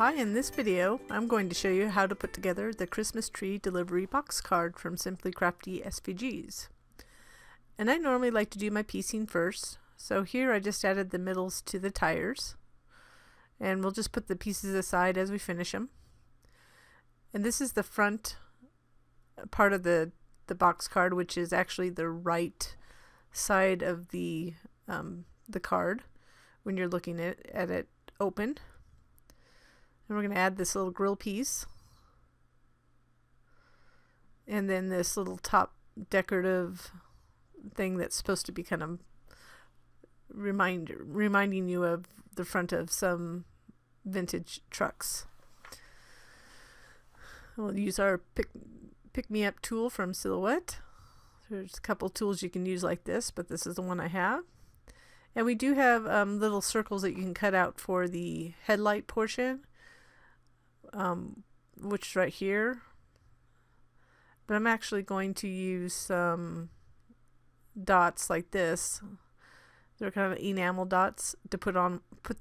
Hi, in this video I'm going to show you how to put together the Christmas tree delivery box card from Simply Crafty SVGs. And I normally like to do my piecing first, so here I just added the middles to the tires, and we'll just put the pieces aside as we finish them. And this is the front part of the box card, which is actually the right side of the card when you're looking at it open. And we're going to add this little grill piece, and then this little top decorative thing that's supposed to be kind of reminding you of the front of some vintage trucks. We'll use our pick-me-up tool from Silhouette. There's a couple tools you can use like this, but this is the one I have. And we do have little circles that you can cut out for the headlight portion, which is right here. But I'm actually going to use some dots like this. They're kind of enamel dots to put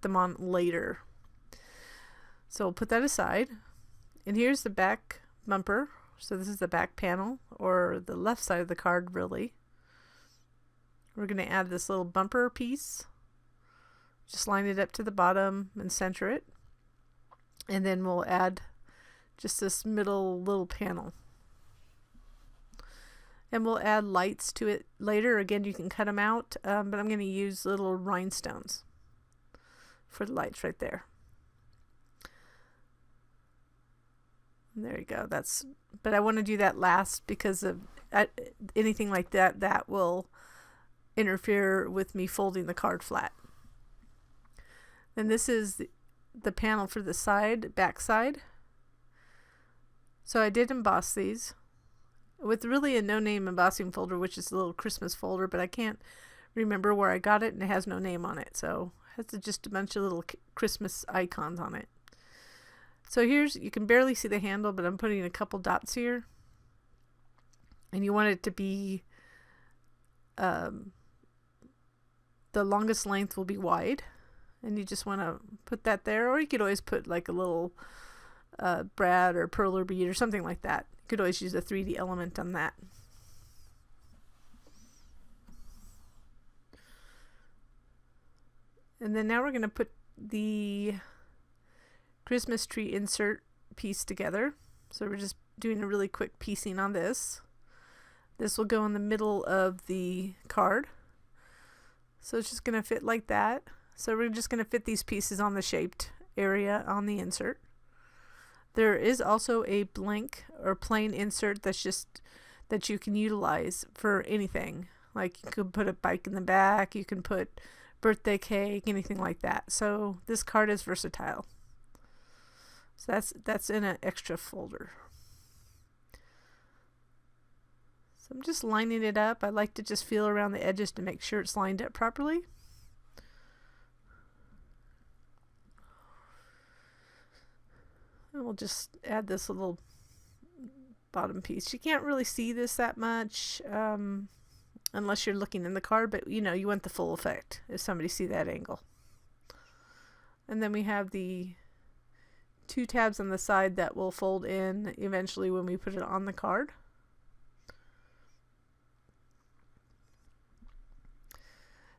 them on later. So we'll put that aside. And here's the back bumper. So this is the back panel, or the left side of the card, really. We're going to add this little bumper piece. Just line it up to the bottom and center it. And then we'll add just this middle little panel. And we'll add lights to it later. Again, you can cut them out, but I'm going to use little rhinestones for the lights right there. And there you go. But I want to do that last because of anything like that will interfere with me folding the card flat. Then this is the panel for the back side. So I did emboss these with really a no-name embossing folder, which is a little Christmas folder, but I can't remember where I got it, and it has no name on it, so it has just a bunch of little Christmas icons on it. So you can barely see the handle, but I'm putting a couple dots here, and you want it to be the longest length will be wide, and you just want to put that there, or you could always put like a little brad or perler bead or something like that. You could always use a 3D element on that. And then now we're going to put the Christmas tree insert piece together. So we're just doing a really quick piecing on this. This will go in the middle of the card. So it's just going to fit like that. So we're just going to fit these pieces on the shaped area on the insert. There is also a blank or plain insert that you can utilize for anything. Like you could put a bike in the back, you can put birthday cake, anything like that. So this card is versatile. So that's in an extra folder. So I'm just lining it up. I like to just feel around the edges to make sure it's lined up properly. And we'll just add this little bottom piece. You can't really see this that much unless you're looking in the card, but you want the full effect if somebody see that angle. And then we have the two tabs on the side that will fold in eventually when we put it on the card.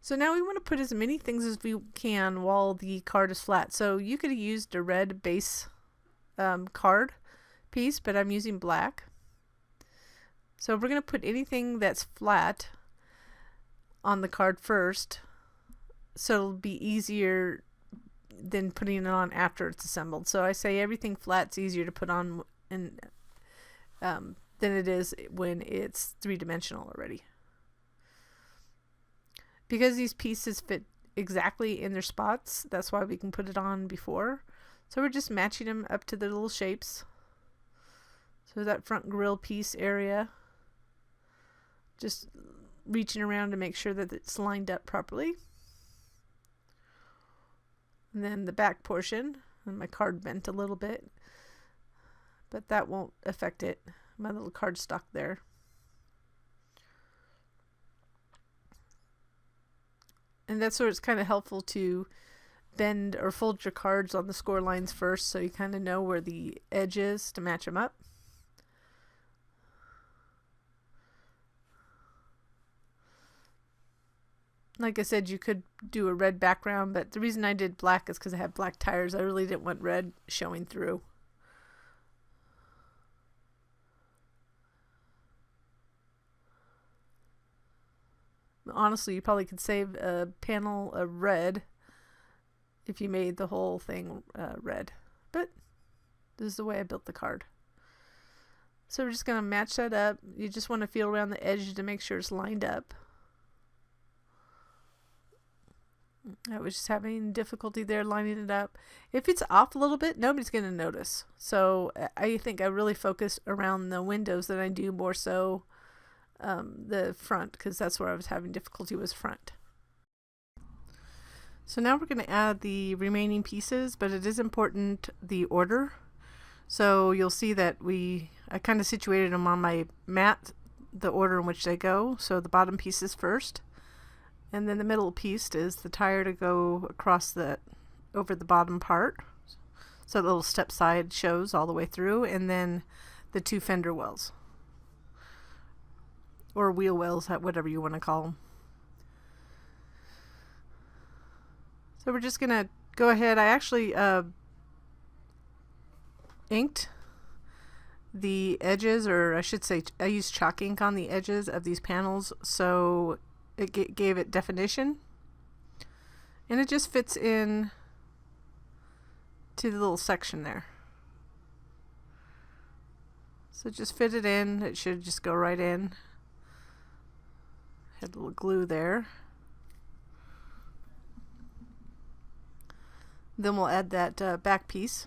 So now we want to put as many things as we can while the card is flat. So you could have used a red base card piece, but I'm using black. So we're going to put anything that's flat on the card first, so it'll be easier than putting it on after it's assembled. So I say everything flat's easier to put on than it is when it's three-dimensional already. Because these pieces fit exactly in their spots, that's why we can put it on before. So we're just matching them up to the little shapes. So that front grill piece area, just reaching around to make sure that it's lined up properly. And then the back portion, and my card bent a little bit, but that won't affect it. My little cardstock there. And that's where it's kind of helpful to bend or fold your cards on the score lines first so you kind of know where the edge is to match them up. Like I said, you could do a red background, but the reason I did black is because I have black tires. I really didn't want red showing through. Honestly, you probably could save a panel of red if you made the whole thing red. But this is the way I built the card. So we're just going to match that up. You just want to feel around the edge to make sure it's lined up. I was just having difficulty there lining it up. If it's off a little bit, nobody's going to notice. So I think I really focus around the windows than I do more so the front, because that's where I was having difficulty, was front. So now we're going to add the remaining pieces, but it is important the order. So you'll see that I kind of situated them on my mat, the order in which they go. So the bottom piece is first. And then the middle piece is the tire to go across over the bottom part. So the little step side shows all the way through, and then the two fender wells. Or wheel wells, whatever you want to call them. So we're just going to go ahead. I actually inked the edges, or I should say I used chalk ink on the edges of these panels, so it gave it definition, and it just fits in to the little section there. So just fit it in. It should just go right in. Had a little glue there. Then we'll add that back piece.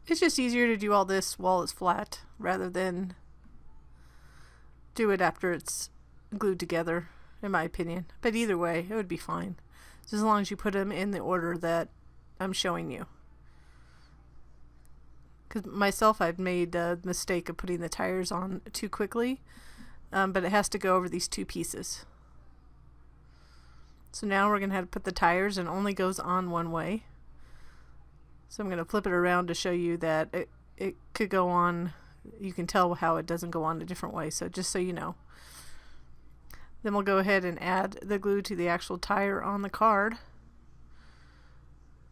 It's just easier to do all this while it's flat rather than do it after it's glued together, in my opinion. But either way, it would be fine, just as long as you put them in the order that I'm showing you. Because myself, I've made the mistake of putting the tires on too quickly, but it has to go over these two pieces. So now we're going to have to put the tires, and it only goes on one way. So I'm going to flip it around to show you that it could go on. You can tell how it doesn't go on a different way, so just so you know. Then we'll go ahead and add the glue to the actual tire on the card.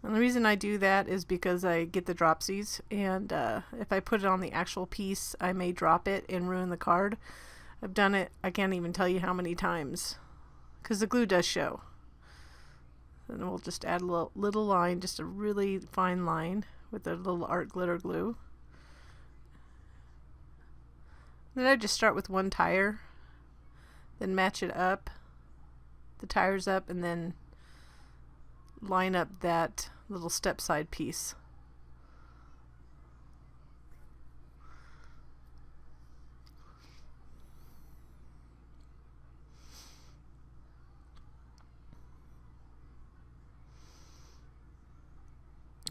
And the reason I do that is because I get the dropsies, and if I put it on the actual piece, I may drop it and ruin the card. I've done it, I can't even tell you how many times, because the glue does show. And then we'll just add a little line, just a really fine line with a little art glitter glue. Then I just start with one tire, then match it up, the tires up, and then line up that little step side piece.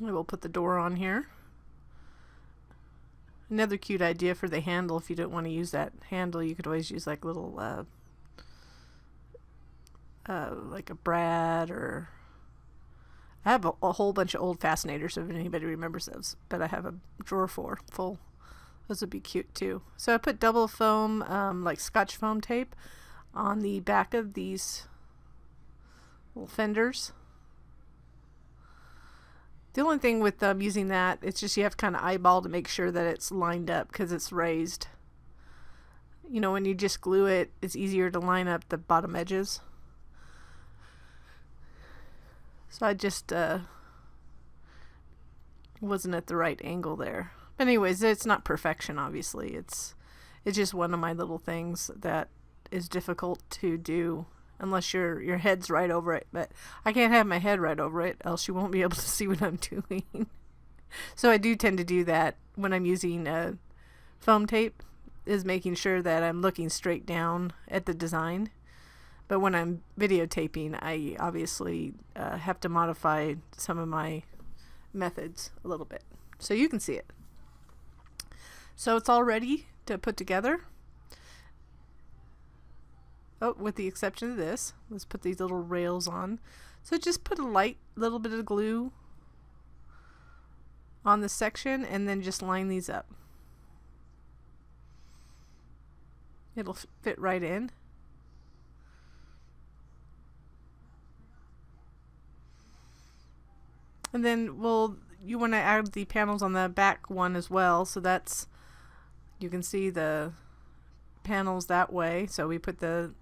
I will put the door on here. Another cute idea for the handle, if you don't want to use that handle, you could always use like little like a brad, or I have a whole bunch of old fascinators if anybody remembers those, but I have a drawer full. Those would be cute too. So I put double foam, like Scotch foam tape, on the back of these little fenders. The only thing with using that, it's just you have to kind of eyeball to make sure that it's lined up, because it's raised. You know, when you just glue it, it's easier to line up the bottom edges. So I just wasn't at the right angle there. But anyways, it's not perfection, obviously. It's just one of my little things that is difficult to do unless your head's right over it. But I can't have my head right over it, else you won't be able to see what I'm doing. So I do tend to do that when I'm using foam tape, is making sure that I'm looking straight down at the design. But when I'm videotaping, I obviously have to modify some of my methods a little bit so you can see it. So it's all ready to put together. oh, with the exception of this. Let's put these little rails on. So just put a light little bit of glue on the section and then just line these up. It'll fit right in. And then you want to add the panels on the back one as well. So that's, you can see the panels that way. So we put the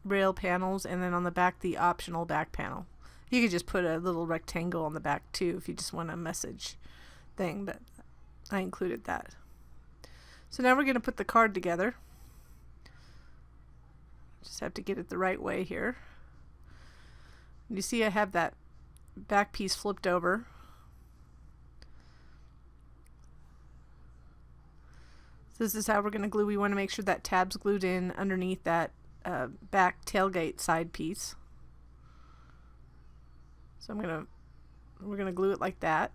rail panels and then on the back the optional back panel. You could just put a little rectangle on the back too if you just want a message thing, but I included that. So now we're going to put the card together. Just have to get it the right way here. You see I have that back piece flipped over. So this is how we're going to glue. We want to make sure that tab's glued in underneath that back tailgate side piece. So we're gonna glue it like that.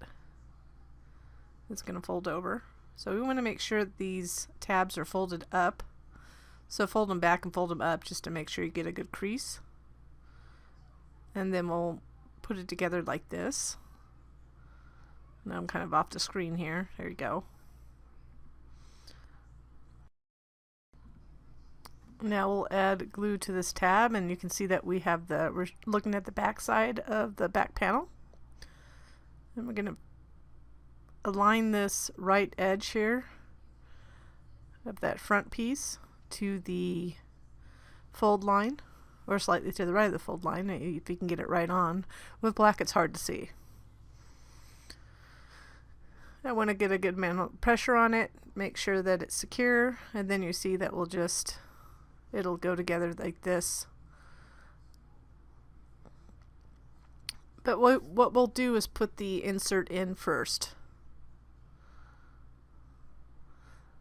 It's gonna fold over. So we want to make sure that these tabs are folded up. So fold them back and fold them up just to make sure you get a good crease. And then we'll put it together like this. Now I'm kind of off the screen here. There you go. Now we'll add glue to this tab, and you can see that we're looking at the back side of the back panel. And we're going to align this right edge here of that front piece to the fold line, or slightly to the right of the fold line, if you can get it right on. With black it's hard to see. I want to get a good amount of pressure on it, make sure that it's secure, and then you see that it'll go together like this. But what we'll do is put the insert in first.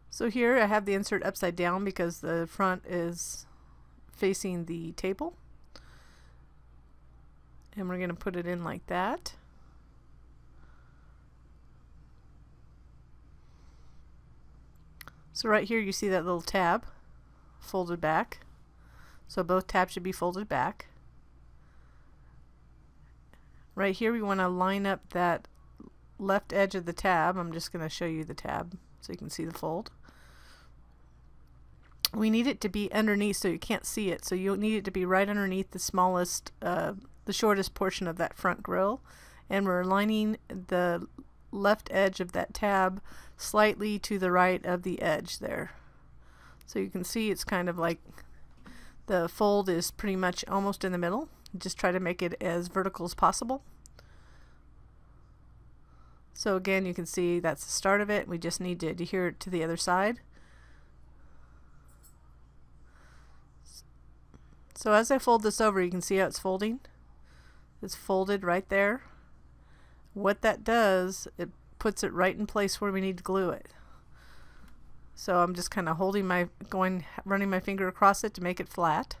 So here I have the insert upside down because the front is facing the table. And we're going to put it in like that. So right here you see that little tab folded back. So both tabs should be folded back. Right here we want to line up that left edge of the tab. I'm just going to show you the tab so you can see the fold. We need it to be underneath so you can't see it. So you'll need it to be right underneath the smallest, the shortest portion of that front grill. And we're aligning the left edge of that tab slightly to the right of the edge there. So you can see it's kind of like the fold is pretty much almost in the middle. Just try to make it as vertical as possible. So again, you can see that's the start of it. We just need to adhere it to the other side. So as I fold this over, you can see how it's folding. It's folded right there. What that does, it puts it right in place where we need to glue it. So I'm just kind of running my finger across it to make it flat.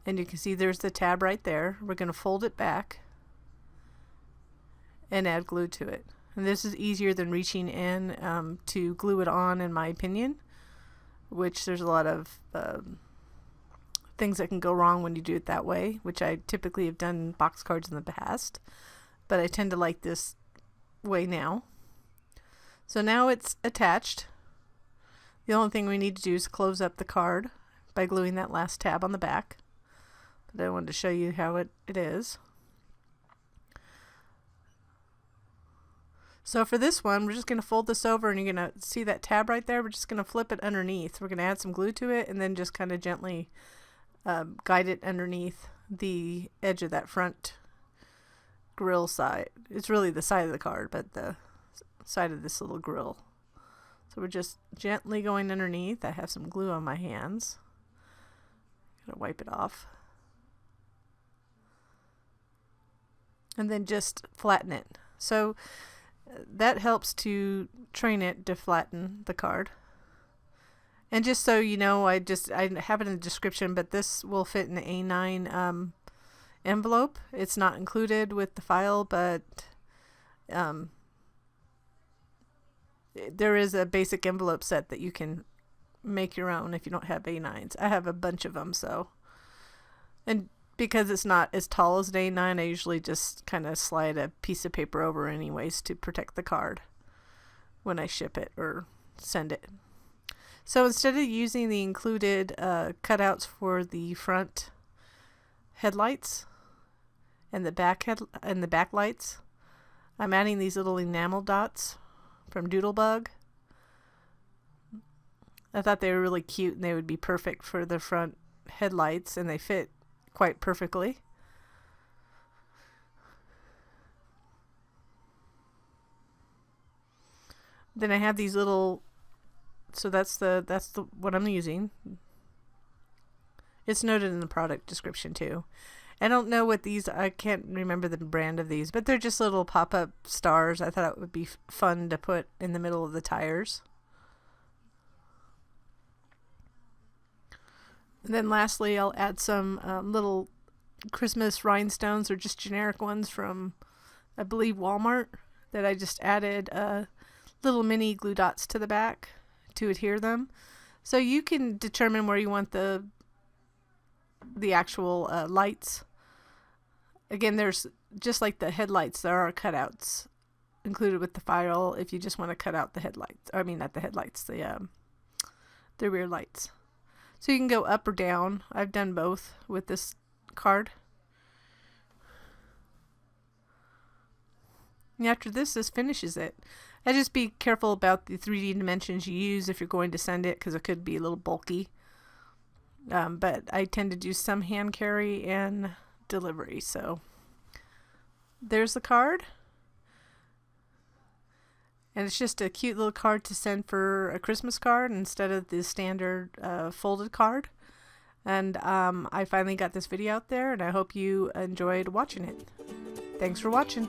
And you can see there's the tab right there. We're going to fold it back and add glue to it. And this is easier than reaching in to glue it on, in my opinion, which there's a lot of things that can go wrong when you do it that way, which I typically have done box cards in the past, but I tend to like this way now. So now it's attached. The only thing we need to do is close up the card by gluing that last tab on the back. But I wanted to show you how it is. So for this one, we're just going to fold this over, and you're going to see that tab right there. We're just going to flip it underneath. We're going to add some glue to it and then just kind of gently guide it underneath the edge of that front grill side. It's really the side of the card, but the side of this little grill. So we're just gently going underneath. I have some glue on my hands. Gotta wipe it off. And then just flatten it. So that helps to train it to flatten the card. And just so you know, I have it in the description, but this will fit in the A9 envelope. It's not included with the file, but there is a basic envelope set that you can make your own if you don't have A9s. I have a bunch of them, so. And because it's not as tall as an A9, I usually just kind of slide a piece of paper over anyways to protect the card when I ship it or send it. So instead of using the included cutouts for the front headlights and the back lights, I'm adding these little enamel dots from Doodlebug. I thought they were really cute and they would be perfect for the front headlights, and they fit quite perfectly. Then I have these little, so that's the what I'm using. It's noted in the product description too. I don't know what these, I can't remember the brand of these, but they're just little pop-up stars. I thought it would be fun to put in the middle of the tires. And then lastly, I'll add some little Christmas rhinestones, or just generic ones from, I believe, Walmart, that I just added little mini glue dots to the back to adhere them. So you can determine where you want the actual lights. Again, there's, just like the headlights, there are cutouts included with the file if you just want to cut out the headlights. I mean, not the headlights, the rear lights. So you can go up or down. I've done both with this card. And after this finishes it. I just be careful about the 3D dimensions you use if you're going to send it, because it could be a little bulky. But I tend to do some hand carry and delivery. So there's the card. And it's just a cute little card to send for a Christmas card instead of the standard folded card. And I finally got this video out there, and I hope you enjoyed watching it. Thanks for watching.